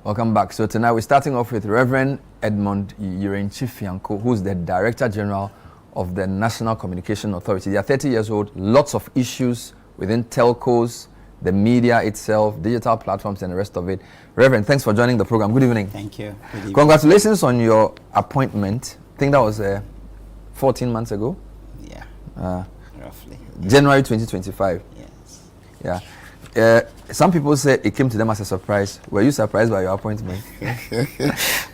Welcome back. So tonight we're starting off with Reverend Edmund Yirenkyi Fianko, who's the Director General of the National Communication Authority. They are 30 years old, lots of issues within telcos, the media itself, digital platforms, and the rest of it. Reverend, thanks for joining the program. Good evening. Thank you. Good evening. Congratulations on your appointment. I think that was 14 months ago. Yeah, roughly. January 2025. Yes. Yeah. Some people say it came to them as a surprise. Were you surprised by your appointment?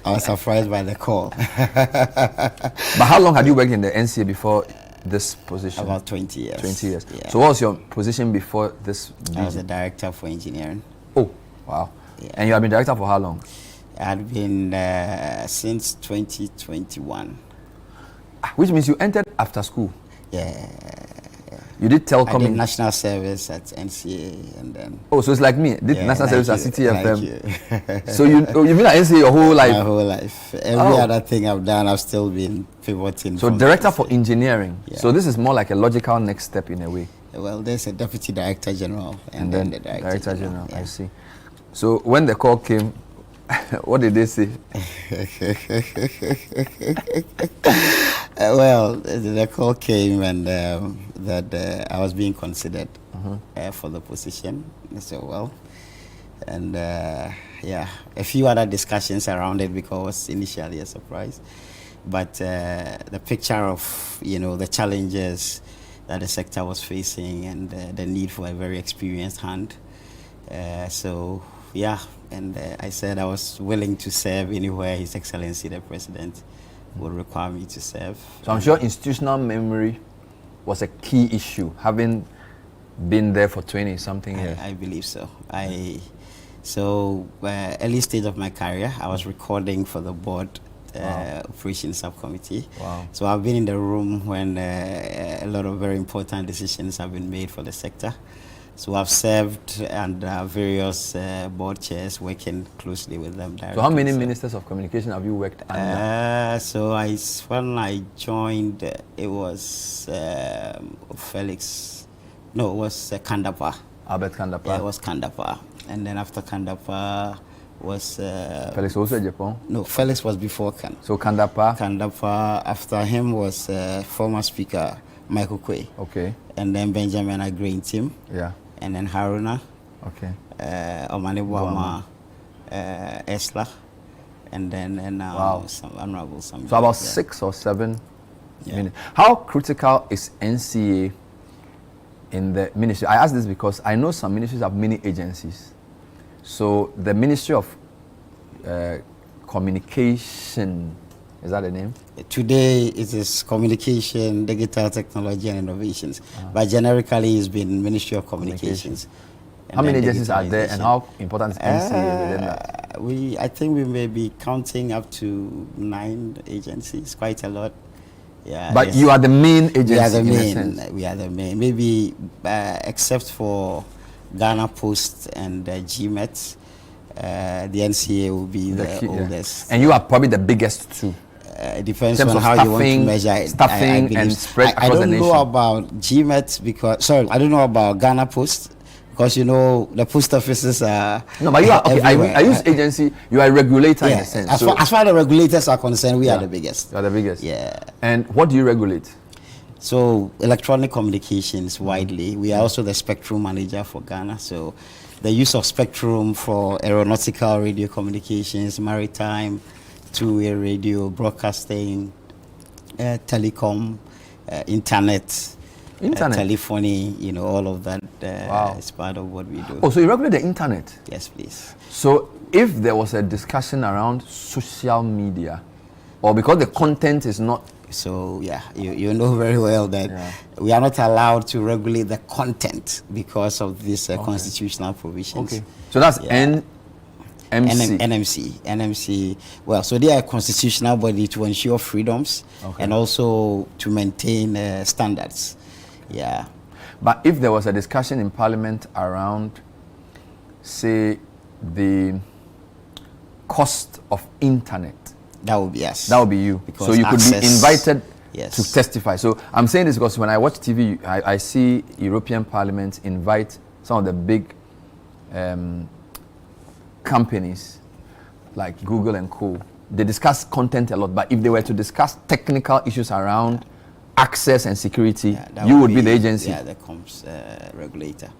I was surprised by the call. But how long had you worked in the NCA before this position? About 20 years. 20 years. Yeah. So what was your position before this? I was a director for engineering. Oh, wow. Yeah. And you have been director for how long? I had been since 2021. Which means you entered after school. Yeah. You did Telecom. I did national service at NCA and then... Oh, so it's like me. Did national service at CTFM. You. So you've been at NCA your whole life? My whole life. Every other thing I've done, I've still been pivoting. So director for engineering. Yeah. So this is more like a logical next step in a way. Well, there's a deputy director general and then the director general. Yeah. I see. So when the call came, what did they say? Well, the call came and that I was being considered for the position. So well, and yeah, a few other discussions around it because it was initially a surprise, but the picture of the challenges that the sector was facing and the need for a very experienced hand. So yeah, and I said I was willing to serve anywhere His Excellency the President would require me to serve. So I'm sure institutional memory was a key issue, having been there for 20-something years. I believe so. Early stage of my career, I was recording for the board operations subcommittee. Wow. So I've been in the room when a lot of very important decisions have been made for the sector. So I've served under various board chairs, working closely with them directly. So how many ministers of communication have you worked under? When I joined, it was Felix. No, it was Kandapa. Albert Kandapa. Yeah, it was Kandapa. And then after Kandapa was... Felix also Japan? No, Felix was before Kan. So Kandapa? Kandapa, after him was former speaker Michael Quay. Okay. And then Benjamin Agreen Tim. Yeah. And then Haruna. Okay. Omani Buama, Esla. And then now some Honorable some. So about 6 or 7 minutes. How critical is NCA in the ministry? I ask this because I know some ministries have many agencies. So the Ministry of Communication, is that the name? Today it is Communication, Digital Technology and Innovations. But generically it's been Ministry of Communications. How many agencies are there and how important is NCA within that? I think we may be counting up to 9 agencies, quite a lot. Yeah. But you are the main agency. We are the main. We are the main. Maybe except for Ghana Post and GMET, the NCA will be the oldest. And you are probably the biggest too. It depends on how you want to measure it. Staffing and spread across the nation. I don't know about GMET because, I don't know about Ghana Post because the post offices are. No, but you are okay. I use agency. You are a regulator in a sense. As far as the regulators are concerned, we are the biggest. You are the biggest. Yeah. And what do you regulate? So electronic communications widely. We are also the spectrum manager for Ghana. So the use of spectrum for aeronautical radio communications, maritime, two-way radio, broadcasting, telecom, internet, telephony, all of that is part of what we do. Oh, so you regulate the internet? Yes, please. So if there was a discussion around social media, or because the content is not... So, yeah, you know very well that we are not allowed to regulate the content because of these constitutional provisions. Okay. So that's NMC. NMC. Well, so they are a constitutional body to ensure freedoms and also to maintain standards. Yeah. But if there was a discussion in Parliament around, say, the cost of internet, that would be us. That would be you. Because so you could be invited yes. to testify. So I'm saying this because when I watch TV, I see European Parliament invite some of the big companies like Google and co, they discuss content a lot, but if they were to discuss technical issues around access and security, you would be the agency. Yeah, the comms regulator.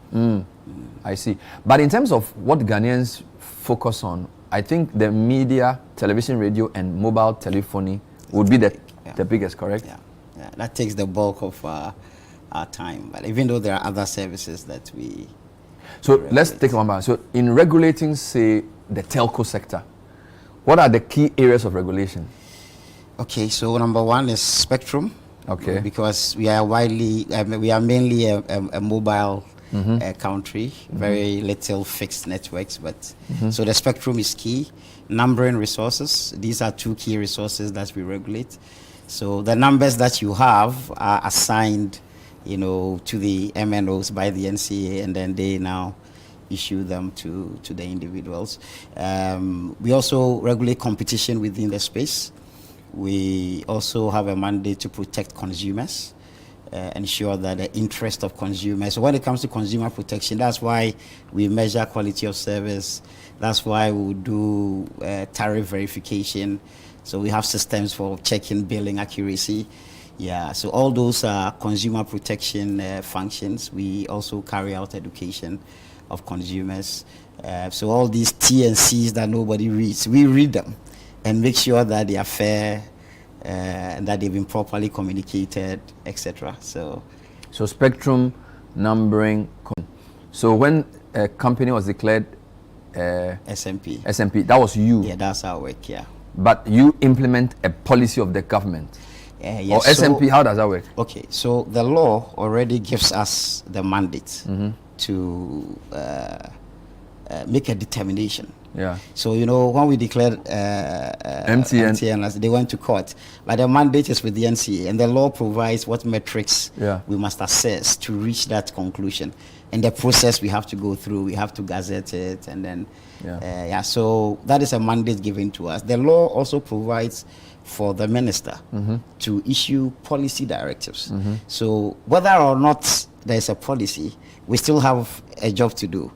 I see. But in terms of what Ghanaians focus on, I think the media, television, radio, and mobile telephony would be the biggest, correct? Yeah, that takes the bulk of our time. But even though there are other services that we... So let's take one by. So in regulating, say, the telco sector, what are the key areas of regulation? Okay, so number one is spectrum. Okay. Because we are mainly a mobile country, very little fixed networks, but so the spectrum is key. Numbering resources, these are two key resources that we regulate. So the numbers that you have are assigned, to the MNOs by the NCA, and then they now issue them to the individuals. We also regulate competition within the space. We also have a mandate to protect consumers, ensure that the interest of consumers. So when it comes to consumer protection, that's why we measure quality of service. That's why we do tariff verification. So we have systems for checking billing accuracy. Yeah, so all those are consumer protection functions. We also carry out education of consumers. So all these T&Cs that nobody reads, we read them and make sure that they are fair, and that they've been properly communicated, etc. So spectrum, numbering. So when a company was declared SMP, that was you. Yeah, that's our work. Yeah. But you implement a policy of the government. Yes. Or SMP, how does that work? Okay, so the law already gives us the mandate to make a determination. Yeah. So, when we declared MTN, they went to court. But the mandate is with the NCA, and the law provides what metrics we must assess to reach that conclusion. And the process we have to go through, we have to gazette it, and then, so that is a mandate given to us. The law also provides for the minister to issue policy directives. So whether or not there's a policy, we still have a job to do.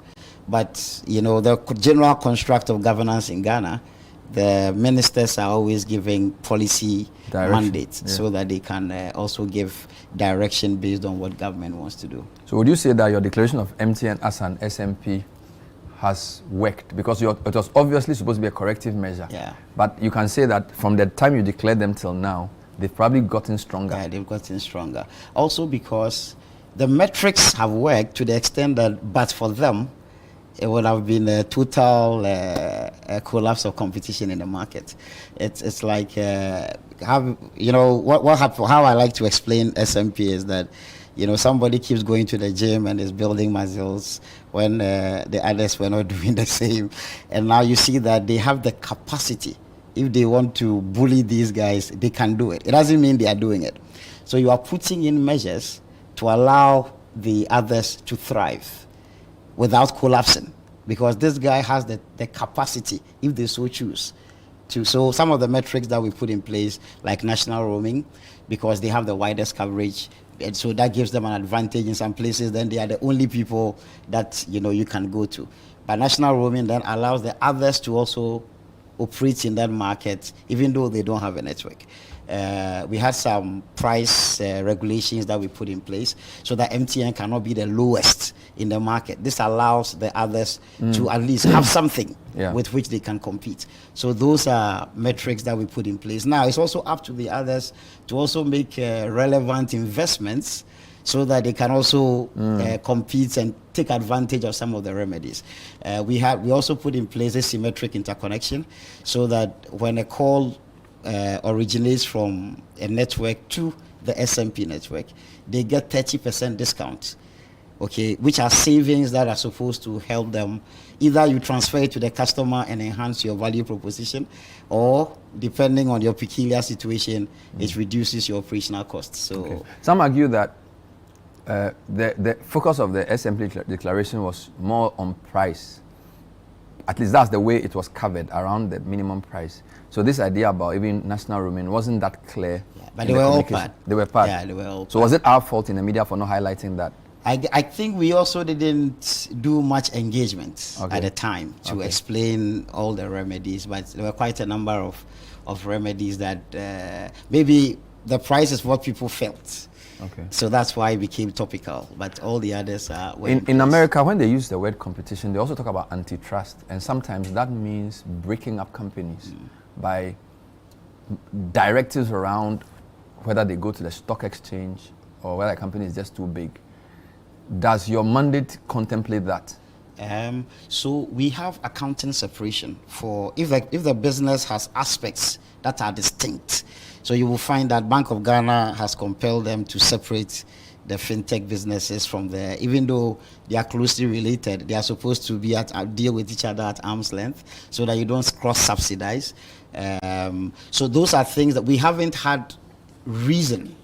But, the general construct of governance in Ghana, the ministers are always giving policy mandates so that they can also give direction based on what government wants to do. So would you say that your declaration of MTN as an SMP has worked? Because it was obviously supposed to be a corrective measure. Yeah. But you can say that from the time you declared them till now, they've probably gotten stronger. Yeah, they've gotten stronger. Also because the metrics have worked to the extent that, but for them, it would have been a total collapse of competition in the market. It's like what happened. How I like to explain SMP is that somebody keeps going to the gym and is building muscles when the others were not doing the same, and now you see that they have the capacity. If they want to bully these guys, they can do it. It doesn't mean they are doing it. So you are putting in measures to allow the others to thrive without collapsing, because this guy has the capacity, if they so choose, to. So some of the metrics that we put in place, like national roaming, because they have the widest coverage, and so that gives them an advantage in some places. Then they are the only people that you can go to. But national roaming then allows the others to also operate in that market, even though they don't have a network. We had some price regulations that we put in place so that MTN cannot be the lowest in the market. This allows the others to at least have something with which they can compete. So those are metrics that we put in place. Now it's also up to the others to also make relevant investments so that they can also compete and take advantage of some of the remedies. We also put in place a symmetric interconnection so that when a call originates from a network to the SMP network, they get 30% discount, which are savings that are supposed to help them. Either you transfer it to the customer and enhance your value proposition, or depending on your peculiar situation, it reduces your operational costs. So some argue that the focus of the SMP declaration was more on price. At least that's the way it was covered, around the minimum price. So this idea about even national roaming wasn't that clear. But they were all part. They were part. Yeah, they were all part. So was it our fault in the media for not highlighting that? I think we also didn't do much engagement at the time to explain all the remedies, but there were quite a number of remedies that maybe the price is what people felt. Okay. So that's why it became topical, but all the others are... In America, when they use the word competition, they also talk about antitrust, and sometimes that means breaking up companies by directives around whether they go to the stock exchange or whether a company is just too big. Does your mandate contemplate that? So we have accounting separation for if the business has aspects that are distinct. So you will find that Bank of Ghana has compelled them to separate the fintech businesses from even though they are closely related, they are supposed to be deal with each other at arm's length so that you don't cross-subsidize. So those are things that we haven't had reason,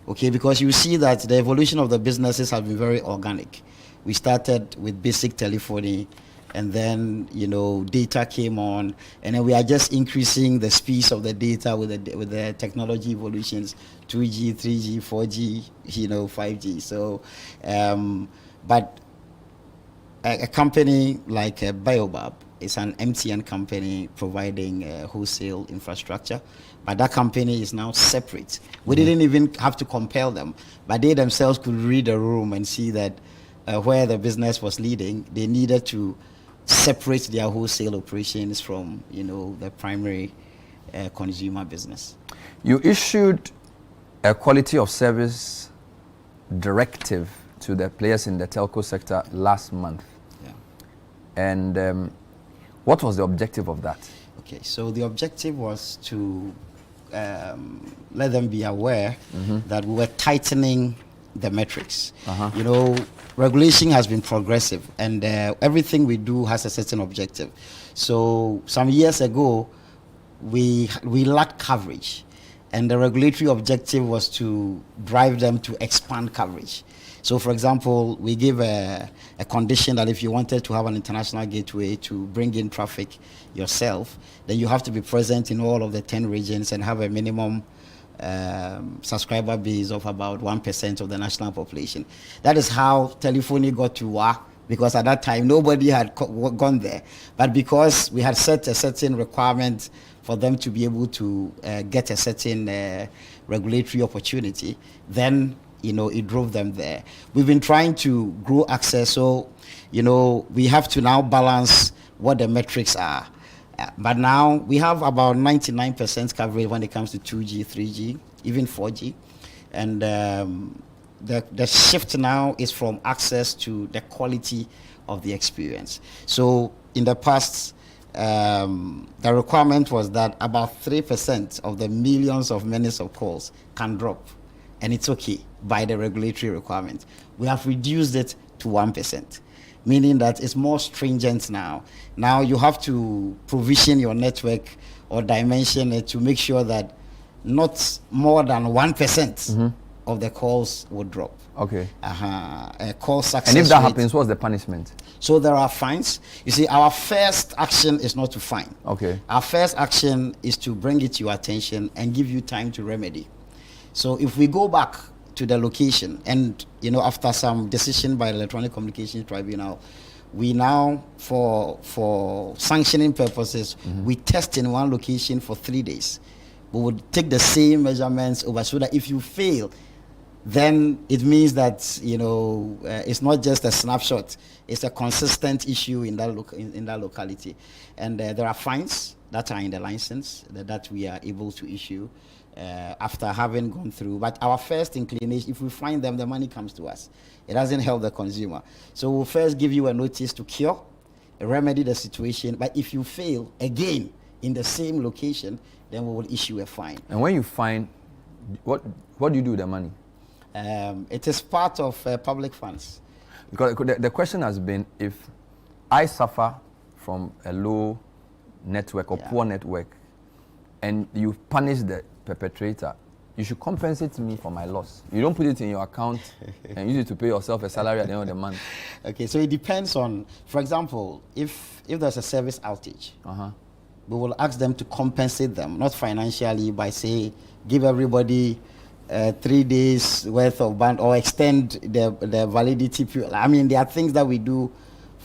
okay, because you see that the evolution of the businesses has been very organic. We started with basic telephony, and then data came on, and then we are just increasing the speeds of the data with the technology evolutions, 2G, 3G, 4G, 5G. So, but a company like Biobab is an MTN company providing wholesale infrastructure, but that company is now separate. We didn't even have to compel them, but they themselves could read the room and see that where the business was leading, they needed to separate their wholesale operations from the primary consumer business. You issued a quality of service directive to the players in the telco sector last month. Yeah. And what was the objective of that? Okay, so the objective was to let them be aware that we were tightening the metrics. Regulation has been progressive, and everything we do has a certain objective. So some years ago, we lacked coverage, and the regulatory objective was to drive them to expand coverage. So, for example, we give a condition that if you wanted to have an international gateway to bring in traffic yourself, then you have to be present in all of the 10 regions and have a minimum subscriber base of about 1% of the national population. That is how telephony got to WA, because at that time nobody had gone there. But because we had set a certain requirement for them to be able to get a certain regulatory opportunity, then it drove them there. We've been trying to grow access, so we have to now balance what the metrics are. But now we have about 99% coverage when it comes to 2G, 3G, even 4G. And the shift now is from access to the quality of the experience. So in the past, the requirement was that about 3% of the millions of minutes of calls can drop. And it's okay by the regulatory requirement. We have reduced it to 1%. Meaning that it's more stringent now. Now you have to provision your network or dimension it to make sure that not more than 1% of the calls would drop. Okay. Call success And if that rate. happens, what's the punishment? So there are fines. You see, our first action is not to fine. Okay. Our first action is to bring it to your attention and give you time to remedy. So if we go back to the location, and after some decision by the Electronic Communications Tribunal, we now, for sanctioning purposes, we test in one location for 3 days. We would take the same measurements over, so that if you fail, then it means that it's not just a snapshot; it's a consistent issue in that locality. And there are fines that are in the license that we are able to issue after having gone through. But our first inclination, if we find them, the money comes to us. It doesn't help the consumer. So we'll first give you a notice to cure, remedy the situation. But if you fail again in the same location, then we will issue a fine. And when you fine, what do you do with the money? It is part of public funds. Because the question has been, if I suffer from a low network or poor network, and you punish the perpetrator, you should compensate me for my loss. You don't put it in your account and use it to pay yourself a salary at the end of the month. Okay, so it depends on, for example, if there's a service outage, we will ask them to compensate them, not financially, by say, give everybody 3 days worth of band or extend the validity period. I mean, there are things that we do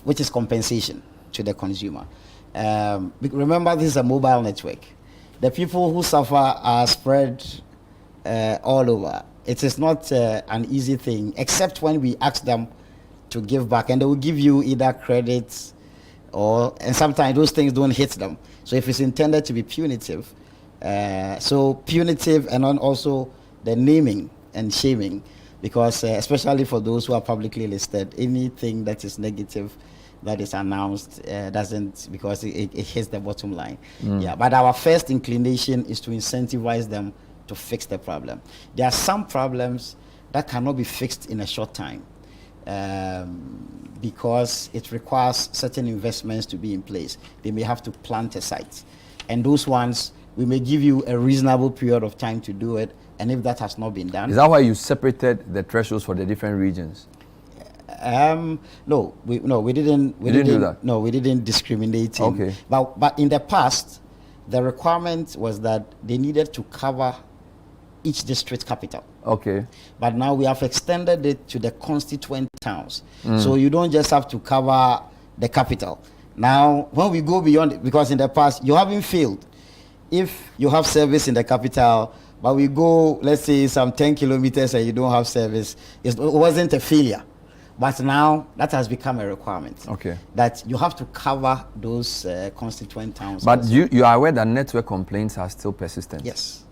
which is compensation to the consumer. Remember, this is a mobile network. The people who suffer are spread all over. It is not an easy thing, except when we ask them to give back, and they will give you either credits and sometimes those things don't hit them. So if it's intended to be punitive, so punitive, and then also the naming and shaming, because especially for those who are publicly listed, anything that is negative that is announced doesn't, because it hits the bottom line. Yeah, but our first inclination is to incentivize them to fix the problem. There are some problems that cannot be fixed in a short time, because it requires certain investments to be in place. They may have to plant a site, and those ones we may give you a reasonable period of time to do it. And if that has not been done, is that why you separated the thresholds for the different regions? No, we didn't. We didn't do that. No, we didn't discriminate. Okay. But in the past, the requirement was that they needed to cover each district capital. Okay. But now we have extended it to the constituent towns. So you don't just have to cover the capital. Now, when we go beyond it, because in the past you haven't failed if you have service in the capital, but we go, let's say, some 10 kilometers and you don't have service, it wasn't a failure. But now that has become a requirement. Okay. That you have to cover those constituent towns. But you are aware that network complaints are still persistent? Yes.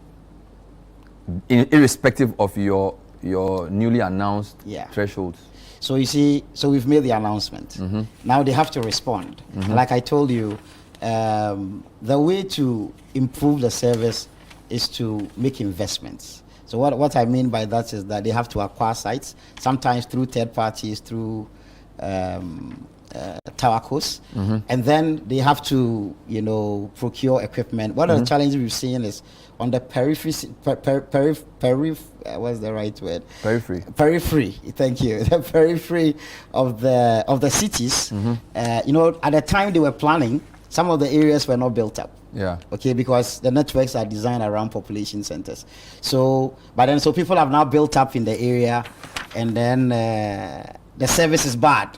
Irrespective of your newly announced thresholds? So you see, so we've made the announcement. Now they have to respond. Like I told you, the way to improve the service is to make investments. So what I mean by that is that they have to acquire sites, sometimes through third parties, through towercos, and then they have to, procure equipment. One of the challenges we've seen is on the periphery. What's the right word? Periphery. Periphery. Thank you. The periphery of the cities. At the time they were planning, some of the areas were not built up. Yeah. Okay, because the networks are designed around population centers. So people have now built up in the area, and then the service is bad.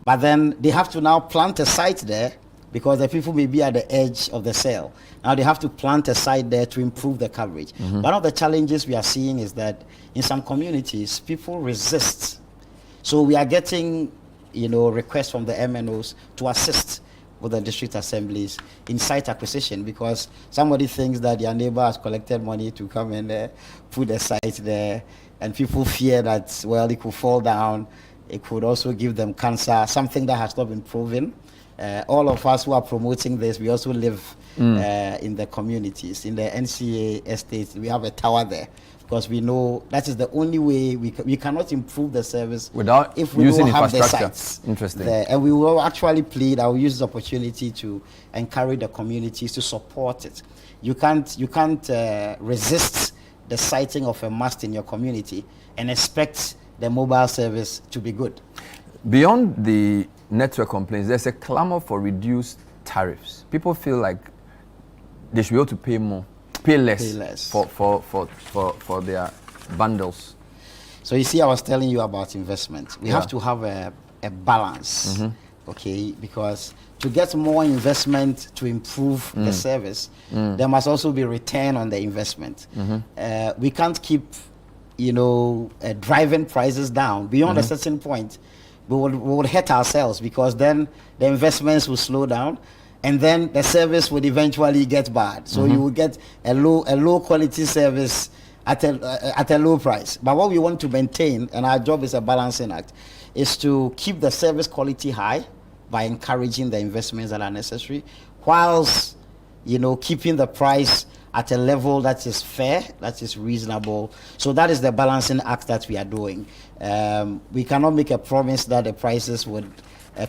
But then they have to now plant a site there, because the people may be at the edge of the cell. Now they have to plant a site there to improve the coverage. One of the challenges we are seeing is that in some communities, people resist. So we are getting, requests from the MNOs to assist with the district assemblies in site acquisition, because somebody thinks that their neighbor has collected money to come and put a site there, and people fear that, well, it could fall down, it could also give them cancer, something that has not been proven. All of us who are promoting this, we also live in the communities. In the NCA estates, we have a tower there, because we know that is the only way we cannot improve the service without if we using don't have the infrastructure. sites. Interesting. There. And we will actually plead, I will use this opportunity to encourage the communities to support it. You can't resist the siting of a mast in your community and expect the mobile service to be good. Beyond the network complaints, there's a clamor for reduced tariffs. People feel like they should be able to pay less. For their bundles. So you see, I was telling you about investment. We have to have a balance, okay? Because to get more investment to improve the service, there must also be return on the investment. We can't keep, driving prices down beyond a certain point. We will hurt ourselves, because then the investments will slow down, and then the service would eventually get bad. So you will get a low quality service at a low price. But what we want to maintain, and our job is a balancing act, is to keep the service quality high by encouraging the investments that are necessary, whilst keeping the price at a level that is fair, that is reasonable. So that is the balancing act that we are doing. We cannot make a promise that the prices would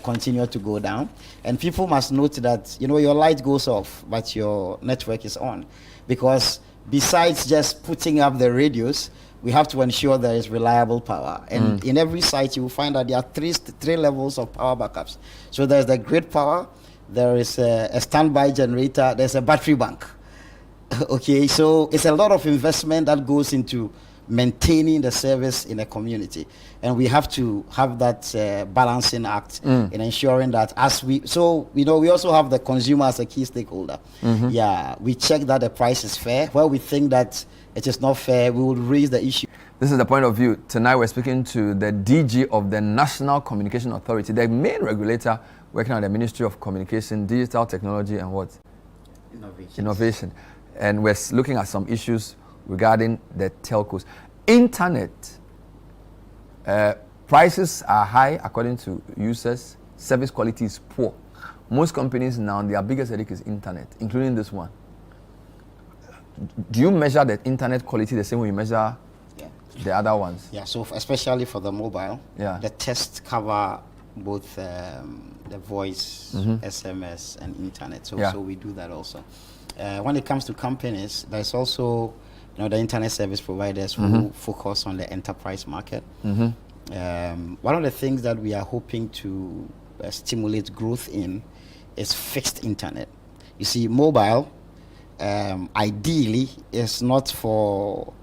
continue to go down. And people must note that, your light goes off, but your network is on. Because besides just putting up the radios, we have to ensure there is reliable power. And in every site, you will find that there are three levels of power backups. So there's the grid power, there is a standby generator, there's a battery bank. Okay, so it's a lot of investment that goes into maintaining the service in a community. And we have to have that balancing act in ensuring that we also have the consumer as a key stakeholder. Yeah, we check that the price is fair. Where we think that it is not fair, we will raise the issue. This is the point of view. Tonight we're speaking to the DG of the National Communication Authority, the main regulator working on the Ministry of Communication, Digital Technology and what? Innovation. And we're looking at some issues regarding the telcos. Internet, prices are high according to users, service quality is poor. Most companies now, their biggest headache is internet, including this one. Do you measure the internet quality the same way you measure the other ones? Yeah, so especially for the mobile, the tests cover both the voice, SMS, and internet. So we do that also. When it comes to companies, there's also the internet service providers who focus on the enterprise market. One of the things that we are hoping to stimulate growth in is fixed internet. You see, mobile ideally is not for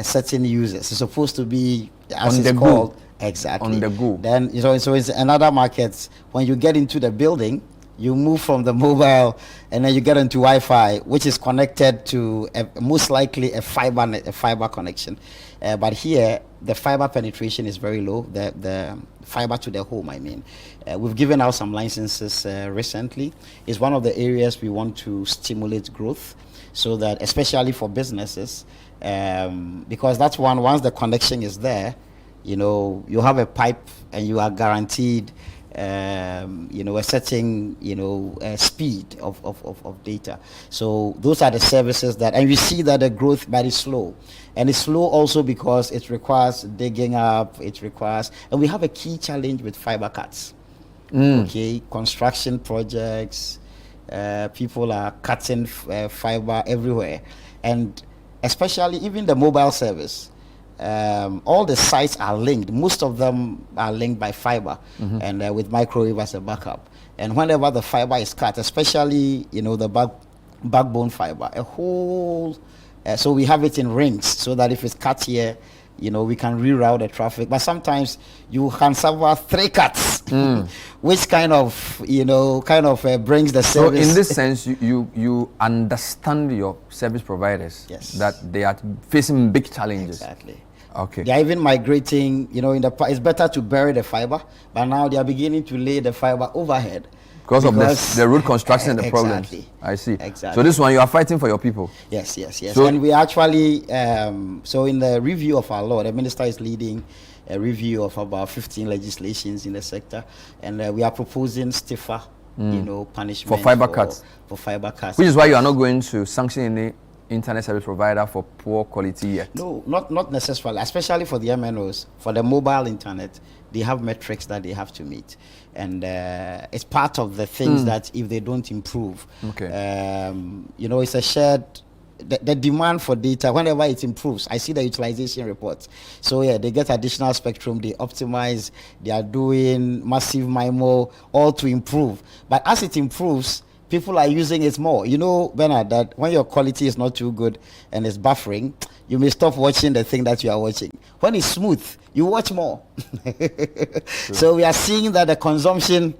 certain users. It's supposed to be, as it's called, exactly on the go. Then so it's another market. When you get into the building, you move from the mobile and then you get into Wi-Fi, which is connected to most likely a fiber connection. But here, the fiber penetration is very low. The fiber to the home, I mean. We've given out some licenses recently. It's one of the areas we want to stimulate growth, so that, especially for businesses, because that's once the connection is there, you have a pipe and you are guaranteed a certain speed of data. So those are the services and we see that the growth but is slow, and it's slow also because it requires digging up. And we have a key challenge with fiber cuts. Okay, construction projects, people are cutting fiber everywhere, and especially even the mobile service. All the sites are linked. Most of them are linked by fiber, and with microwave as a backup. And whenever the fiber is cut, especially the backbone fiber, so we have it in rings, so that if it's cut here, we can reroute the traffic. But sometimes you can suffer 3 cuts, which kind of brings the service. So in this sense, you understand your service providers, that they are facing big challenges. Exactly. Okay. They are even migrating. It's better to bury the fiber, but now they are beginning to lay the fiber overhead. Because of the road construction and the problems. I see. Exactly. So this one, you are fighting for your people. Yes. So, and we actually, so in the review of our law, the minister is leading a review of about 15 legislations in the sector, and we are proposing stiffer, punishment for fiber cuts. For fiber cuts. Which is why you are not going to sanction any internet service provider for poor quality yet. No, not necessarily, especially for the MNOs. For the mobile internet, they have metrics that they have to meet, and it's part of the things that if they don't improve, it's a shared. The demand for data, whenever it improves, I see the utilization reports. So they get additional spectrum, they optimize, they are doing massive MIMO, all to improve. But as it improves, people are using it more. Bernard, that when your quality is not too good and it's buffering, you may stop watching the thing that you are watching. When it's smooth, you watch more. So we are seeing that the consumption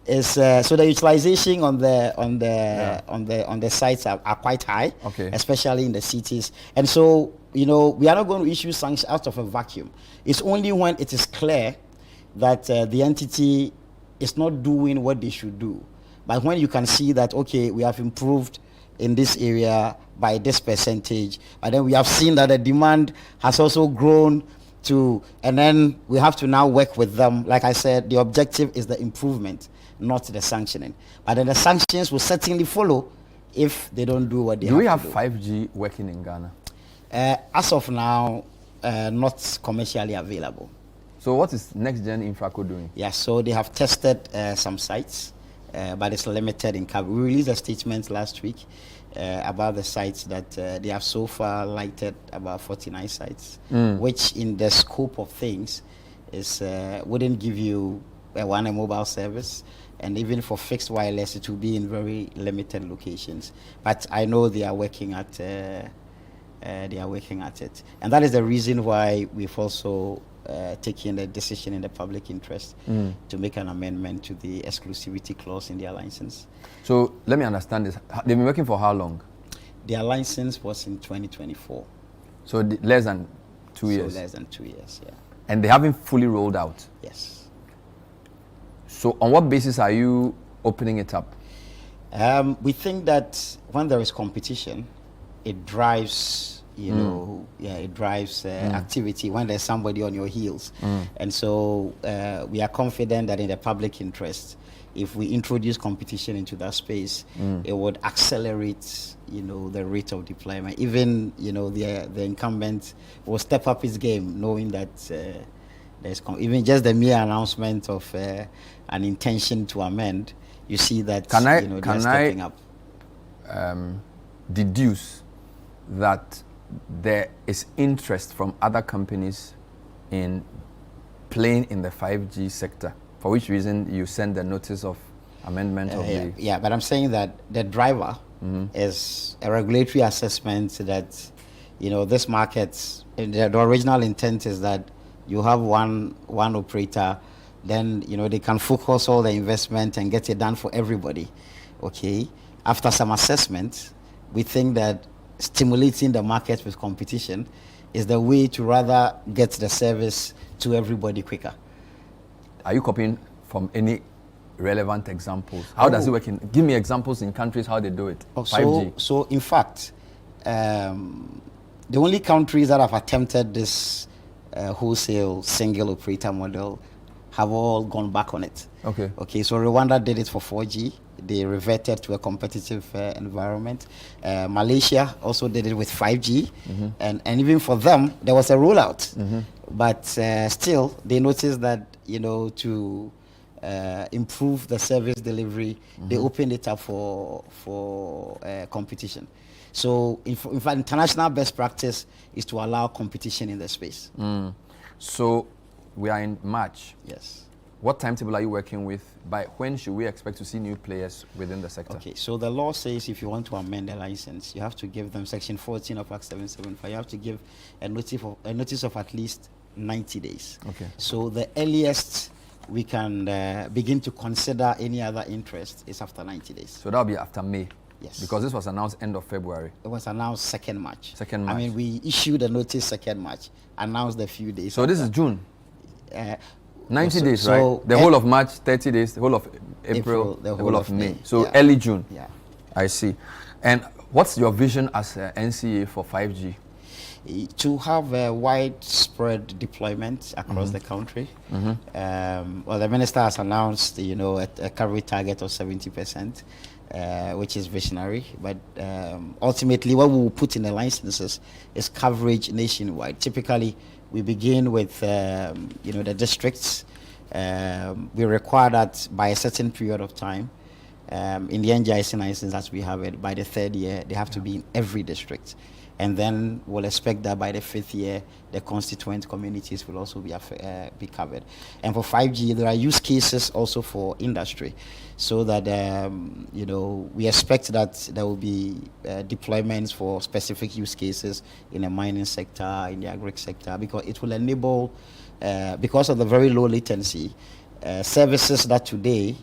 is so the utilization on the sites are quite high, especially in the cities. And so we are not going to issue sanctions out of a vacuum. It's only when it is clear that the entity is not doing what they should do. But when you can see that, we have improved in this area by this percentage, and then we have seen that the demand has also grown and then we have to now work with them. Like I said, the objective is the improvement, not the sanctioning. But then the sanctions will certainly follow if they don't do what they have to do. Do we have 5G working in Ghana? As of now, not commercially available. So what is Next Gen Infraco doing? Yeah, so they have tested some sites, but it's limited in coverage. We released a statement last week about the sites that they have so far lighted about 49 sites, which in the scope of things is wouldn't give you a mobile service, and even for fixed wireless it will be in very limited locations. But I know they are working at they are working at it. And that is the reason why we've also taken a decision in the public interest to make an amendment to the exclusivity clause in their license. So let me understand this. They've been working for how long? Their license was in 2024. So less than 2 years? So less than 2 years, yeah. And they haven't fully rolled out? Yes. So on what basis are you opening it up? We think that when there is competition, it drives, it drives activity when there's somebody on your heels. And so we are confident that in the public interest, if we introduce competition into that space, it would accelerate, the rate of deployment. Even, the incumbent will step up his game, knowing that there's even just the mere announcement of an intention to amend, you see that they're stepping up. Deduce that there is interest from other companies in playing in the 5G sector, for which reason you send the notice of amendment of the... Yeah, but I'm saying that the driver is a regulatory assessment that, this market, the original intent is that you have one operator, then, they can focus all the investment and get it done for everybody, okay? After some assessment, we think that stimulating the market with competition is the way to rather get the service to everybody quicker. Are you copying from any relevant examples? How does it work? Give me examples in countries how they do it. 5G. So in fact, the only countries that have attempted this wholesale single operator model have all gone back on it. Okay. So Rwanda did it for 4G. They reverted to a competitive environment. Malaysia also did it with 5G, and even for them there was a rollout. But still, they noticed that to improve the service delivery, they opened it up for competition. So in fact, international best practice is to allow competition in the space. So we are in March. Yes. What timetable are you working with? By when should we expect to see new players within the sector? Okay, so the law says if you want to amend a license, you have to give them Section 14 of Act 775. You have to give a notice of at least 90 days. Okay. So the earliest we can begin to consider any other interest is after 90 days. So that'll be after May? Yes. Because this was announced end of February. It was announced 2nd March. 2nd March. I mean, we issued a notice 2nd March, announced a few days. So after. this is June? 90 so, days, so right? The whole of March, 30 days, the whole of April, the whole of May. So early June. Yeah. I see. And what's your vision as NCA for 5G? To have a widespread deployment across the country. Well, the minister has announced, a coverage target of 70%, which is visionary. But ultimately, what we will put in the licenses is coverage nationwide. Typically, we begin with, the districts. We require that by a certain period of time. In the NGIC license, as we have it, by the 3rd year, they have to be in every district. And then we'll expect that by the 5th year, the constituent communities will also be covered. And for 5G, there are use cases also for industry, so that we expect that there will be deployments for specific use cases in the mining sector, in the agri sector, because it will enable, because of the very low latency, services that today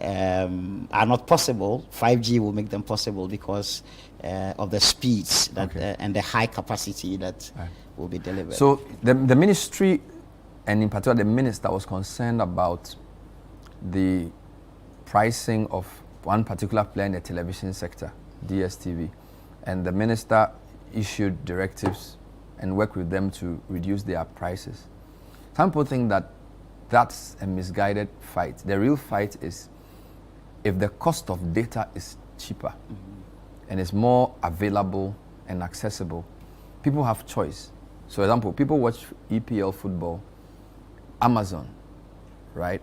are not possible. 5G will make them possible because of the speeds that and the high capacity that will be delivered. So the ministry, and in particular the minister, was concerned about the pricing of one particular player in the television sector, DSTV, and the minister issued directives and worked with them to reduce their prices. Some people think that that's a misguided fight. The real fight is if the cost of data is cheaper and it's more available and accessible, people have choice. So, for example, people watch EPL football, Amazon, right?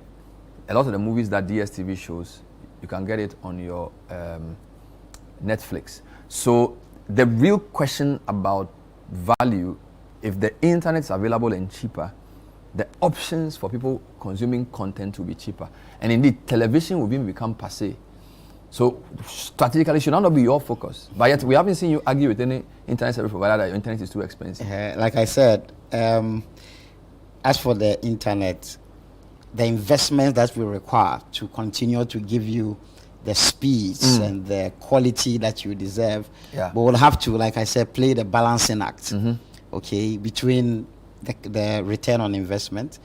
A lot of the movies that DSTV shows, you can get it on your Netflix. So the real question about value, if the internet is available and cheaper, the options for people consuming content will be cheaper. And indeed, television will even become passé So strategically, should not be your focus. But yet, we haven't seen you argue with any internet service provider that your internet is too expensive. Like I said, as for the internet, the investments that we require to continue to give you the speeds and the quality that you deserve, we will have to, like I said, play the balancing act, okay, between the return on investment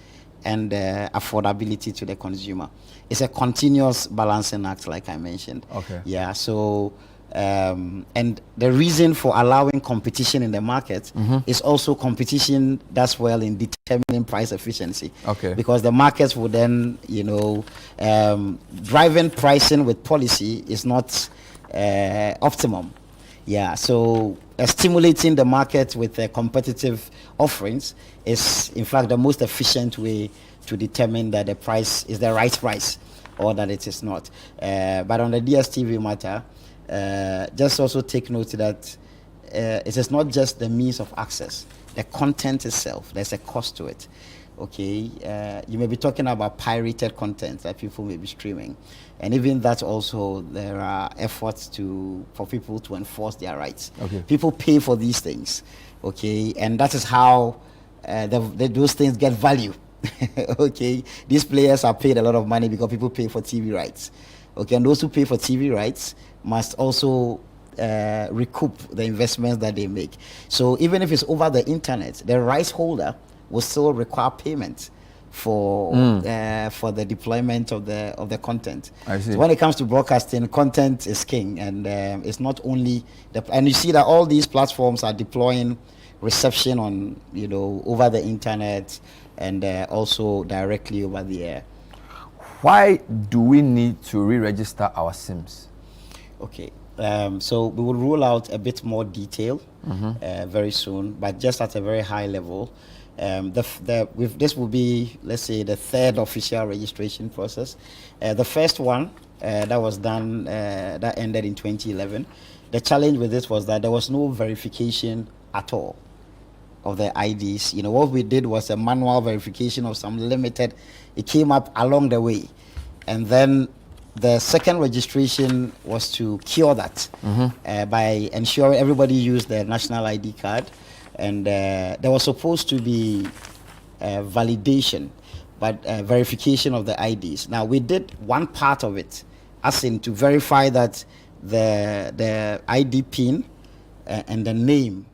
and affordability to the consumer. It's a continuous balancing act, like I mentioned. Okay. Yeah. So, and the reason for allowing competition in the market is also competition does well in determining price efficiency. Okay. Because the markets will then, driving pricing with policy is not optimum. Yeah. So, stimulating the market with competitive offerings is, in fact, the most efficient way to determine that the price is the right price or that it is not. But on the DSTV matter, just also take note that it is not just the means of access. The content itself, there's a cost to it. Okay, you may be talking about pirated content that people may be streaming, and even that also there are efforts for people to enforce their rights. Okay. People pay for these things, okay, and that is how those things get value. Okay, these players are paid a lot of money because people pay for TV rights. Okay, and those who pay for TV rights must also recoup the investments that they make. So even if it's over the internet, the rights holder will still require payment for the deployment of the content. I see. So when it comes to broadcasting, content is king, and it's not only and you see that all these platforms are deploying reception on over the internet and also directly over the air. Why do we need to re-register our SIMs? Okay, so we will roll out a bit more detail very soon, but just at a very high level. This will be, let's say, the third official registration process. The first one that was done, that ended in 2011. The challenge with this was that there was no verification at all of the IDs. What we did was a manual verification of some limited. It came up along the way, and then the second registration was to cure that by ensuring everybody used their national ID card, and there was supposed to be validation, but verification of the IDs. Now we did one part of it, as in to verify that the ID pin and the name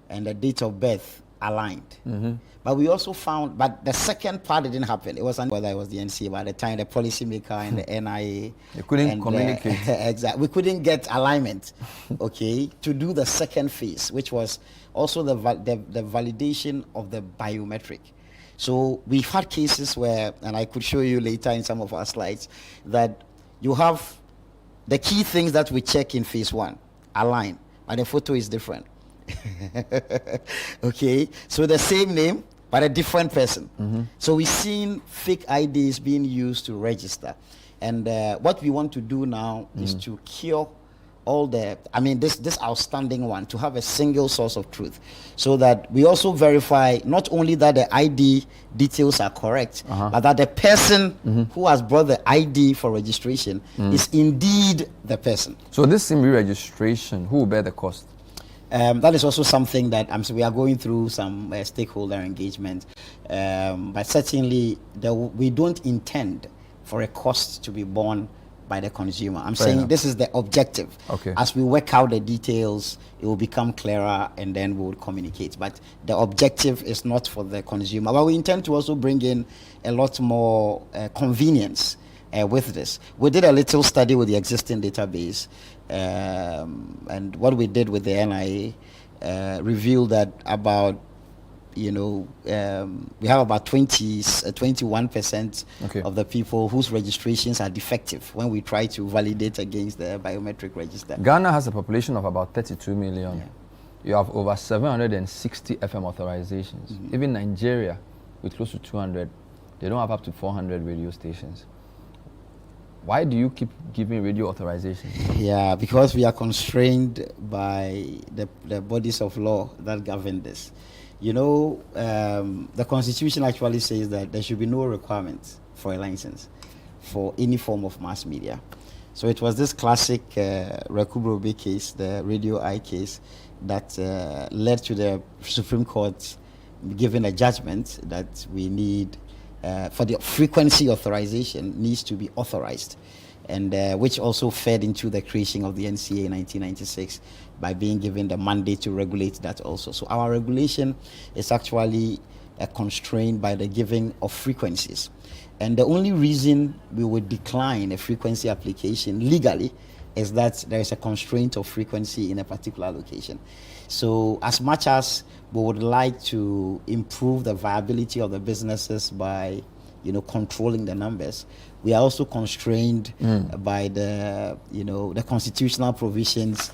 and the date of birth aligned. But we also found, but the second part didn't happen. It wasn't whether it was the NCA, by the time the policymaker and the NIA. They couldn't communicate. Exactly. We couldn't get alignment, okay, to do the second phase, which was also the validation of the biometric. So we've had cases where, and I could show you later in some of our slides, that you have the key things that we check in phase one align, but the photo is different. Okay, so the same name but a different person. So we've seen fake IDs being used to register, and what we want to do now is to cure all this outstanding one, to have a single source of truth, so that we also verify not only that the ID details are correct, but that the person who has brought the ID for registration is indeed the person. So this SIM re-registration, who will bear the cost? That is also something that we are going through some stakeholder engagement, but certainly we don't intend for a cost to be borne by the consumer. I'm saying this is the objective. Okay. As we work out the details, it will become clearer, and then we will communicate. But the objective is not for the consumer. But we intend to also bring in a lot more convenience with this. We did a little study with the existing database, and what we did with the NIA revealed that about we have about 21% of the people whose registrations are defective when we try to validate against the biometric register. Ghana has a population of about 32 million. Yeah. You have over 760 FM authorizations. Even Nigeria, with close to 200, they don't have up to 400 radio stations. Why do you keep giving radio authorizations? Yeah, because we are constrained by the bodies of law that govern this. The Constitution actually says that there should be no requirement for a license for any form of mass media. So it was this classic Rekubrobe case, the Radio Eye case, that led to the Supreme Court giving a judgment that we need, for the frequency authorization needs to be authorized, and which also fed into the creation of the NCA in 1996 by being given the mandate to regulate that also. So our regulation is actually constrained by the giving of frequencies. And the only reason we would decline a frequency application legally is that there is a constraint of frequency in a particular location. So as much as we would like to improve the viability of the businesses by, controlling the numbers, we are also constrained by the, the constitutional provisions,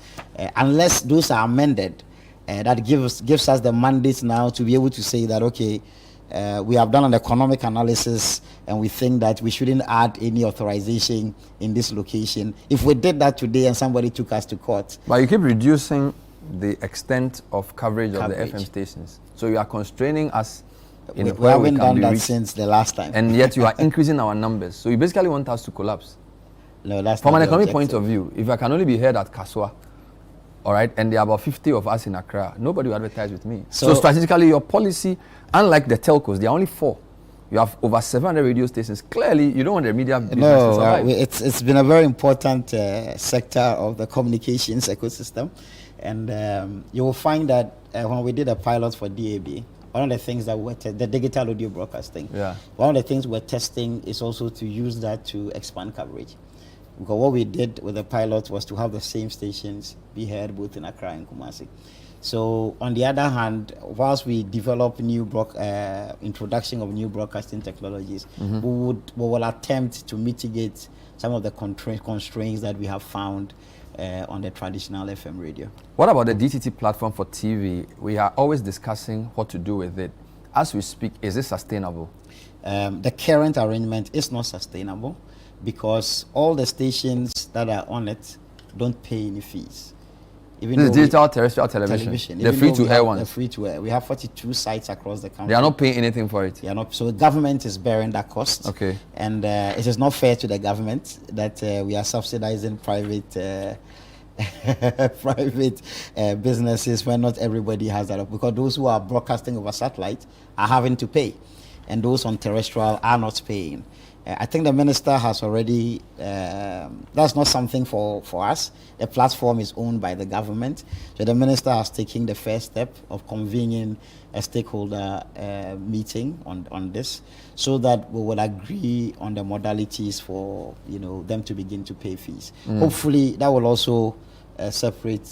unless those are amended. That gives us the mandate now to be able to say that, okay, we have done an economic analysis and we think that we shouldn't add any authorization in this location. If we did that today and somebody took us to court. But you keep reducing the extent of coverage of the FM stations. So you are constraining us in we where haven't we can done be that reached, since the last time. and yet you are increasing our numbers. So you basically want us to collapse. No, that's From not an the economic objective. point of view, if I can only be heard at Kaswa, all right, and there are about 50 of us in Accra, nobody will advertise with me. So strategically, your policy, unlike the telcos, there are only 4. You have over 700 radio stations. Clearly, you don't want the media business to survive. It's been a very important sector of the communications ecosystem. And you will find that when we did a pilot for DAB, one of the things that we the digital audio broadcasting, one of the things we're testing is also to use that to expand coverage. Because what we did with the pilot was to have the same stations be heard both in Accra and Kumasi. So on the other hand, whilst we develop new introduction of new broadcasting technologies, we will attempt to mitigate some of the constraints that we have found on the traditional FM radio. What about the DTT platform for TV? We are always discussing what to do with it. As we speak, is it sustainable? The current arrangement is not sustainable because all the stations that are on it don't pay any fees. This is digital terrestrial television. The free-to-air ones. The free-to-air. We have 42 sites across the country. They are not paying anything for it. They are not. So the government is bearing that cost. Okay. And it is not fair to the government that we are subsidizing private businesses when not everybody has that. Because those who are broadcasting over satellite are having to pay, and those on terrestrial are not paying. I think the minister has already, that's not something for us. The platform is owned by the government. So the minister has taken the first step of convening a stakeholder meeting on this so that we will agree on the modalities for them to begin to pay fees. Hopefully that will also separate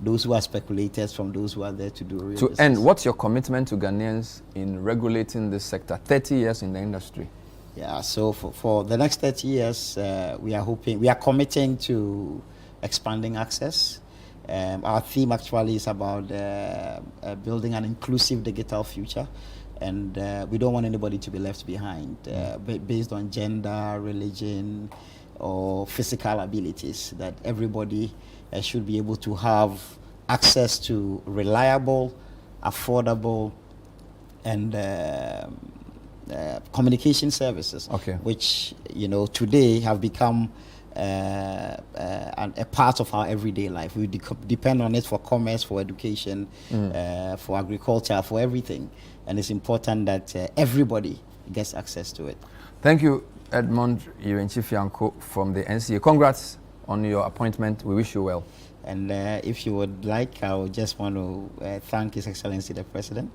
those who are speculators from those who are there to do real business. And what's your commitment to Ghanaians in regulating this sector? 30 years in the industry. Yeah, so for the next 30 years, we are committing to expanding access. Our theme actually is about building an inclusive digital future, and we don't want anybody to be left behind based on gender, religion, or physical abilities. That everybody should be able to have access to reliable, affordable, and communication services, which today have become a part of our everyday life. We depend on it for commerce, for education, for agriculture, for everything, and it's important that everybody gets access to it. Thank you, Edmond Yirenkyi Fianko from the NCA. Congrats on your appointment. We wish you well. And if you would like, I would just want to thank His Excellency the President.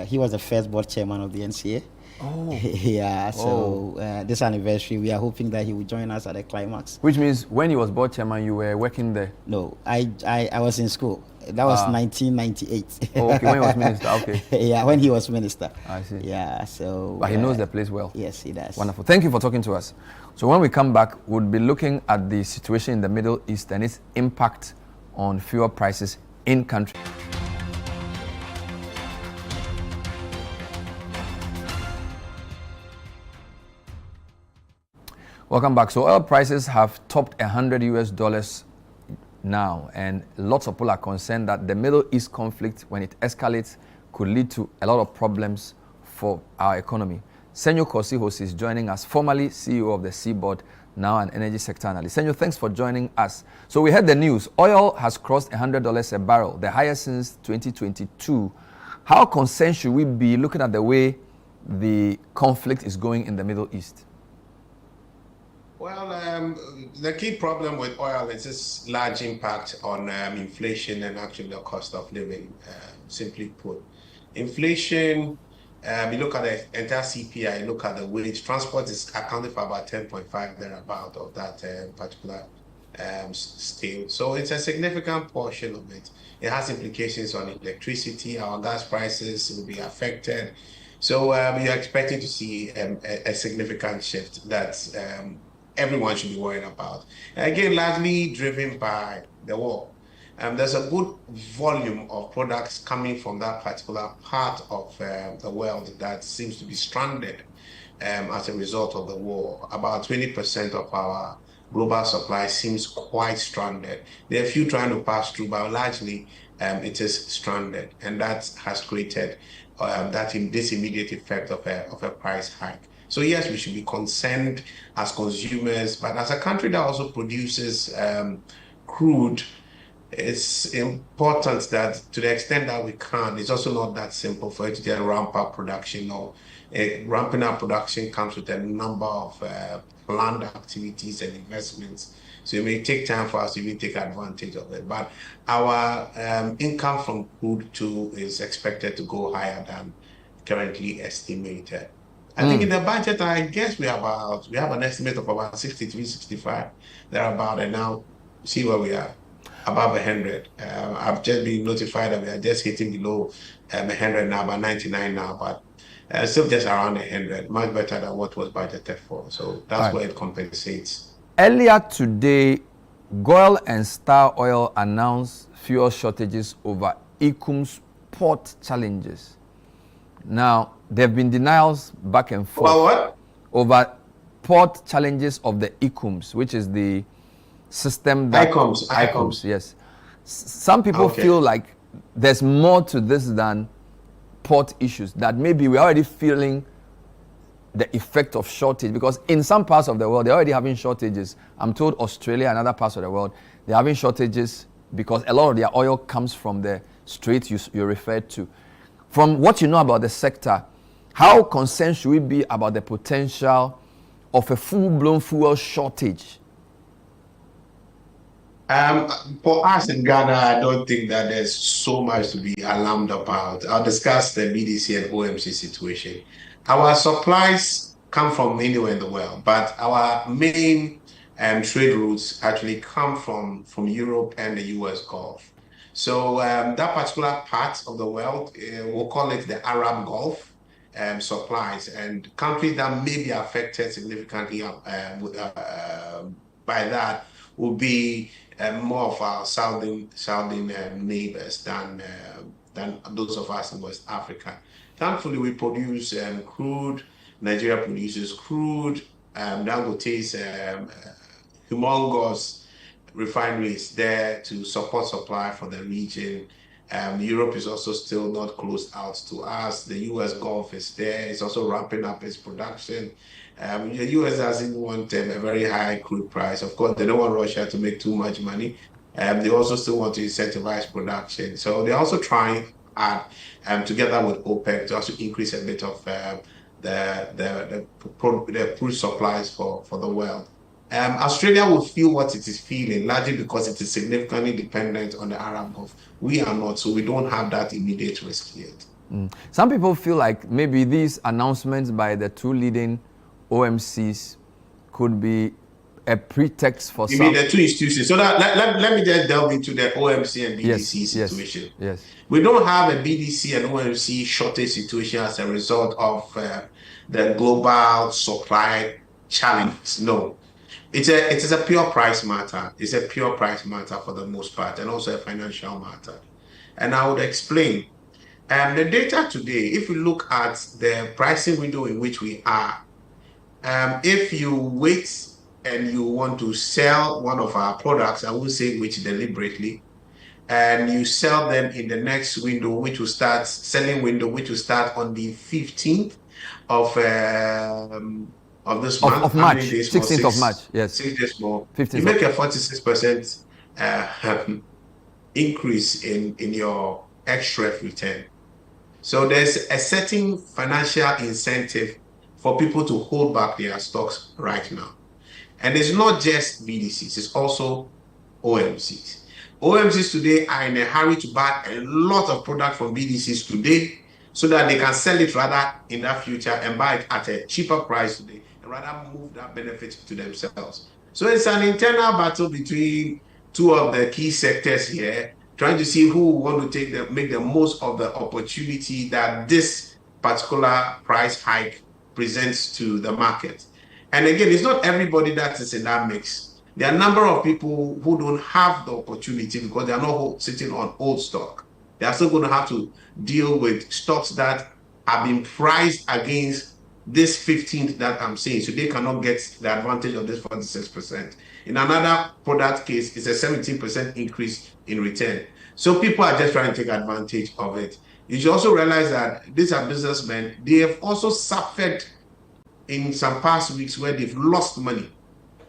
He was the first board chairman of the NCA. Oh. Yeah, so this anniversary, we are hoping that he will join us at the climax. Which means when he was board chairman, you were working there? No, I was in school. That was 1998. Oh, okay, when he was minister, okay. Yeah, when he was minister. I see. Yeah, so... But he knows the place well. Yes, he does. Wonderful. Thank you for talking to us. So when we come back, we'll be looking at the situation in the Middle East and its impact on fuel prices in country. Welcome back. So oil prices have topped $100 now, and lots of people are concerned that the Middle East conflict, when it escalates, could lead to a lot of problems for our economy. Senyo Hosi is joining us, formerly CEO of the Seaboard, now an energy sector analyst. Senyo, thanks for joining us. So we heard the news. Oil has crossed $100 a barrel, the highest since 2022. How concerned should we be looking at the way the conflict is going in the Middle East? Well, the key problem with oil is its large impact on inflation and actually the cost of living, simply put. Inflation, you look at the entire CPI, you look at the wage, transport is accounted for about 10.5 thereabout of that particular scale. So it's a significant portion of it. It has implications on electricity, our gas prices will be affected. So you're expecting to see a significant shift that everyone should be worried about. Again, largely driven by the war. There's a good volume of products coming from that particular part of the world that seems to be stranded as a result of the war. About 20% of our global supply seems quite stranded. There are a few trying to pass through, but largely it is stranded. And that has created this immediate effect of a price hike. So yes, we should be concerned as consumers, but as a country that also produces crude, it's important that to the extent that we can, it's also not that simple for it to just ramp up production. Or ramping up production comes with a number of planned activities and investments. So it may take time for us to even take advantage of it. But our income from crude too is expected to go higher than currently estimated. I think in the budget, I guess we have an estimate of about 63, 65, thereabout, and now see where we are, above 100. I've just been notified that we are just hitting below 100 now, about 99 now, but still just around 100, much better than what was budgeted for. So that's where it compensates. Earlier today, Goil and Star Oil announced fuel shortages over ICUM's port challenges. Now, there have been denials back and forth over port challenges of the ICUMs, which is the system that... ICUMs. Yes. Some people feel like there's more to this than port issues, that maybe we're already feeling the effect of shortage, because in some parts of the world, they're already having shortages. I'm told Australia and other parts of the world, they're having shortages because a lot of their oil comes from the strait you referred to. From what you know about the sector, how concerned should we be about the potential of a full-blown fuel shortage? For us in Ghana, I don't think that there's so much to be alarmed about. I'll discuss the BDC and OMC situation. Our supplies come from anywhere in the world, but our main trade routes actually come from Europe and the US Gulf. So that particular part of the world, we'll call it the Arab Gulf, supplies, and countries that may be affected significantly by that will be more of our southern neighbors than those of us in West Africa. Thankfully, we produce crude. Nigeria produces crude. Dangote's humongous refineries there to support supply for the region. Europe is also still not closed out to us. The US Gulf is there. It's also ramping up its production. The US doesn't want a very high crude price. Of course, they don't want Russia to make too much money. They also still want to incentivize production. So they're also trying hard, together with OPEC, to also increase a bit of the crude supplies for the world. Australia will feel what it is feeling, largely because it is significantly dependent on the Arab Gulf. We are not, so we don't have that immediate risk yet. Some people feel like maybe these announcements by the two leading OMCs could be a pretext for some... You mean the two institutions? So let me just delve into the OMC and BDC situation. Yes. We don't have a BDC and OMC shortage situation as a result of the global supply challenge. No. It is a pure price matter. It's a pure price matter for the most part, and also a financial matter. And I would explain. The data today, if you look at the pricing window in which we are, if you wait and you want to sell one of our products, I won't say which deliberately, and you sell them in the next window, which will start on the 15th, of this month. Of how March, many days more? 16th of March, yes. 6 days more. 15th You make a 46% increase in your ex-ref return. So there's a certain financial incentive for people to hold back their stocks right now. And it's not just BDCs, it's also OMCs. OMCs today are in a hurry to buy a lot of product from BDCs today so that they can sell it rather in that future and buy it at a cheaper price today and rather move that benefit to themselves. So it's an internal battle between two of the key sectors here, trying to see who want to make the most of the opportunity that this particular price hike presents to the market. And again, it's not everybody that is in that mix. There are a number of people who don't have the opportunity because they are not sitting on old stock. They are still going to have to deal with stocks that have been priced against this 15th that I'm saying. So they cannot get the advantage of this 46%. In another product case, it's a 17% increase in return. So people are just trying to take advantage of it. You should also realize that these are businessmen. They have also suffered in some past weeks where they've lost money,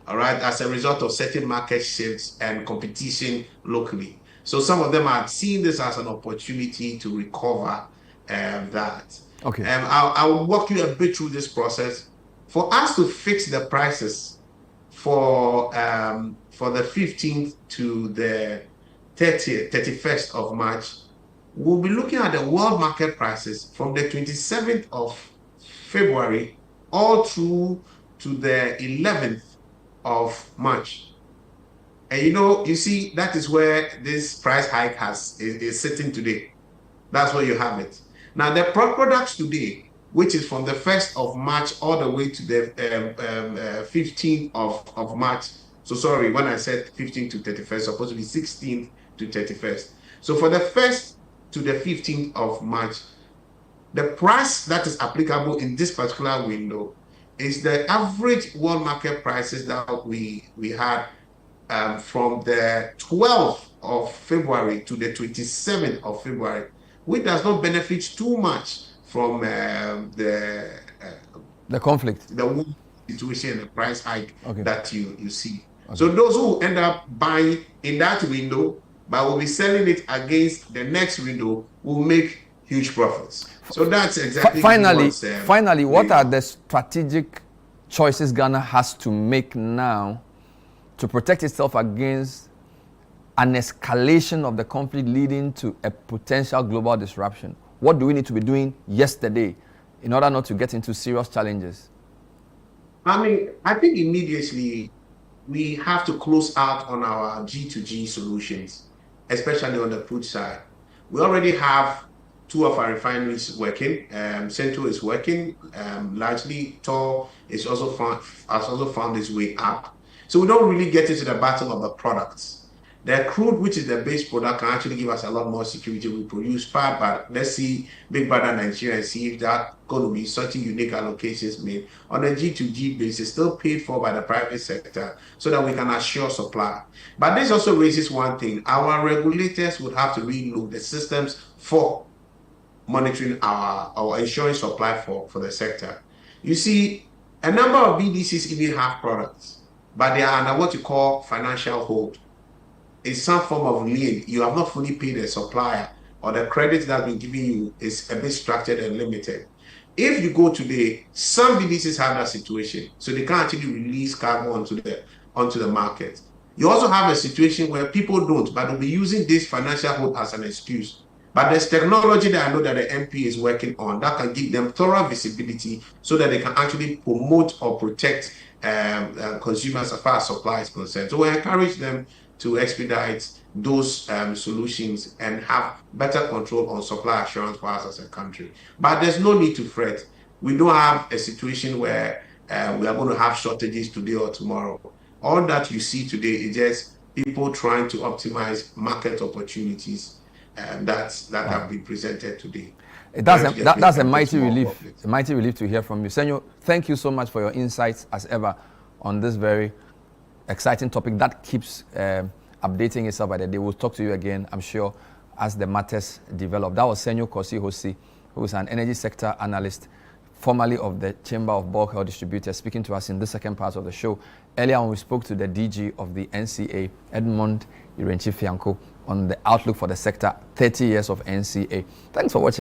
all right, as a result of certain market shifts and competition locally. So some of them are seeing this as an opportunity to recover that. Okay. I will walk you a bit through this process. For us to fix the prices for the 15th to the 31st of March, we'll be looking at the world market prices from the 27th of February all through to the 11th of March. And you see, that is where this price hike is sitting today. That's where you have it. Now, the products today, which is from the 1st of March all the way to the 15th of March. So sorry, when I said 15th to 31st, supposed to be 16th to 31st. So for the 1st to the 15th of March, the price that is applicable in this particular window is the average world market prices that we had from the 12th of February to the 27th of February, which does not benefit too much from the conflict, the situation, the price hike that you see. Okay. So those who end up buying in that window, but will be selling it against the next window, will make huge profits. So that's exactly finally, what are the strategic choices Ghana has to make now to protect itself against an escalation of the conflict leading to a potential global disruption? What do we need to be doing yesterday in order not to get into serious challenges? I think immediately we have to close out on our G2G solutions, especially on the crude side. We already have two of our refineries working. Senyo is working largely. Tor has also found its way up. So we don't really get into the battle of the products. The crude, which is the base product, can actually give us a lot more security. We produce part, but let's see Big Brother Nigeria and see if that's going to be such unique allocations made on a G2G basis, still paid for by the private sector, so that we can assure supply. But this also raises one thing. Our regulators would have to relook the systems for monitoring our ensuring supply for the sector. You see, a number of BDCs even have products, but they are under what you call financial hold. It's some form of lien. You have not fully paid the supplier, or the credit that's been given you is a bit structured and limited. If you go today, some BDCs have that situation, so they can't actually release cargo onto the market. You also have a situation where people don't, but they'll be using this financial hold as an excuse. But there's technology that I know that the MP is working on that can give them thorough visibility so that they can actually promote or protect consumers as far as supply is concerned. So we encourage them to expedite those solutions and have better control on supply assurance for us as a country. But there's no need to fret. We don't have a situation where we are going to have shortages today or tomorrow. All that you see today is just people trying to optimize market opportunities that have been presented today. That's a mighty relief to hear from you. Senyo, thank you so much for your insights as ever on this very exciting topic that keeps updating itself by the day. We'll talk to you again, I'm sure, as the matters develop. That was Senyo Hosi, who is an energy sector analyst formerly of the Chamber of Bulk Oil Distributors, speaking to us in the second part of the show. Earlier on, we spoke to the DG of the NCA, Yirenkyi Fianko, on the outlook for the sector, 30 years of NCA. Thanks for watching.